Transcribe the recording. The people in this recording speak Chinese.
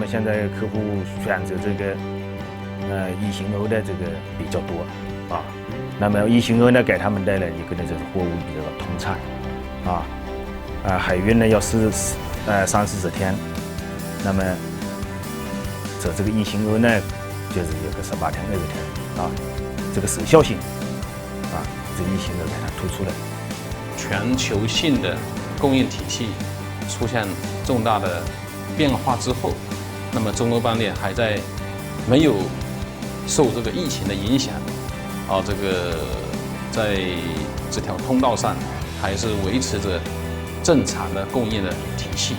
们现在客户选择这个一型欧的这个比较多啊。那么一型欧呢，给他们带来一个呢就是货物比较通畅海运呢要30-40天，那么这个一型欧呢就是有个18天、20天啊，这个时效性这一型欧给它突出了。全球性的供应体系出现重大的变化之后，那么中欧班列还在没有受这个疫情的影响这个在这条通道上还是维持着正常的供应的体系。